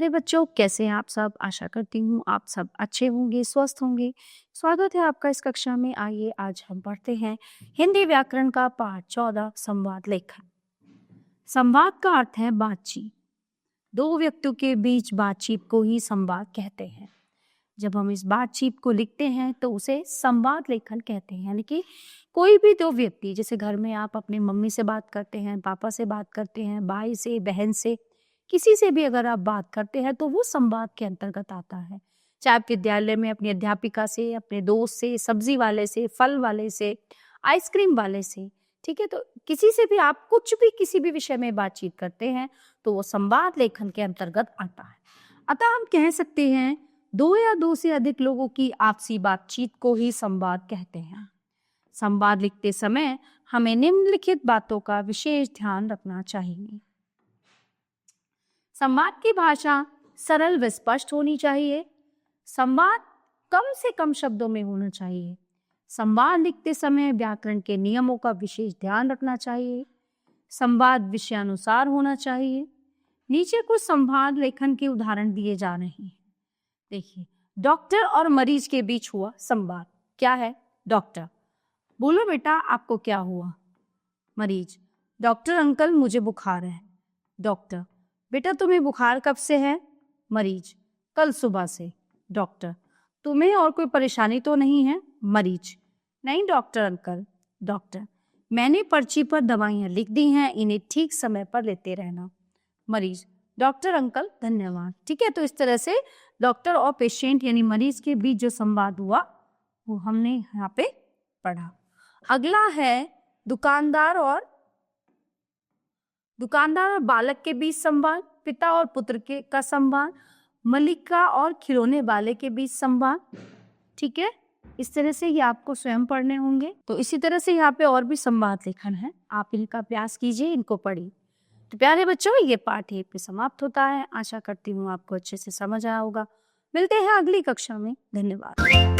प्यारे बच्चों, कैसे हैं आप सब? आशा करती हूँ आप सब अच्छे होंगे, स्वस्थ होंगे। स्वागत है आपका इस कक्षा में। आइए आज हम पढ़ते हैं हिंदी व्याकरण का पाठ 14 संवाद लेखन। संवाद का अर्थ है बातचीत। दो व्यक्तियों के बीच बातचीत को ही संवाद कहते हैं। जब हम इस बातचीत को लिखते हैं तो उसे संवाद लेखन कहते हैं। यानी कि कोई भी दो व्यक्ति, जैसे घर में आप अपने मम्मी से बात करते हैं, पापा से बात करते हैं, भाई से, बहन से, किसी से भी अगर आप बात करते हैं तो वो संवाद के अंतर्गत आता है। चाहे आप विद्यालय में अपनी अध्यापिका से, अपने दोस्त से, सब्जी वाले से, फल वाले से, आइसक्रीम वाले से, ठीक है, तो किसी से भी आप कुछ भी किसी भी विषय में बातचीत करते हैं तो वो संवाद लेखन के अंतर्गत आता है। अतः हम कह सकते हैं दो या दो से अधिक लोगों की आपसी बातचीत को ही संवाद कहते हैं। संवाद लिखते समय हमें निम्नलिखित बातों का विशेष ध्यान रखना चाहिए। संवाद की भाषा सरल व स्पष्ट होनी चाहिए। संवाद कम से कम शब्दों में होना चाहिए। संवाद लिखते समय व्याकरण के नियमों का विशेष ध्यान रखना चाहिए। संवाद विषयानुसार होना चाहिए। नीचे कुछ संवाद लेखन के उदाहरण दिए जा रहे हैं। देखिए, डॉक्टर और मरीज के बीच हुआ संवाद। क्या है? डॉक्टर: बोलो बेटा, आपको क्या हुआ? मरीज: डॉक्टर अंकल, मुझे बुखार है। डॉक्टर: बेटा, तुम्हें बुखार कब से है? मरीज: कल सुबह से। डॉक्टर: तुम्हें और कोई परेशानी तो नहीं है? मरीज: नहीं डॉक्टर अंकल। डॉक्टर: मैंने पर्ची पर दवाइयाँ लिख दी हैं, इन्हें ठीक समय पर लेते रहना। मरीज: डॉक्टर अंकल धन्यवाद। ठीक है, तो इस तरह से डॉक्टर और पेशेंट यानी मरीज के बीच जो संवाद हुआ वो हमने यहाँ पे पढ़ा। अगला है दुकानदार और बालक के बीच संवाद, पिता और पुत्र का संवाद, मलिका और खिलौने वाले के बीच संवाद। ठीक है, इस तरह से ये आपको स्वयं पढ़ने होंगे। तो इसी तरह से यहाँ पे और भी संवाद लेखन है, आप इनका अभ्यास कीजिए, इनको पढ़िए। तो प्यारे बच्चों, ये पाठ यहीं पे समाप्त होता है। आशा करती हूँ आपको अच्छे से समझ आया होगा। मिलते हैं अगली कक्षा में। धन्यवाद।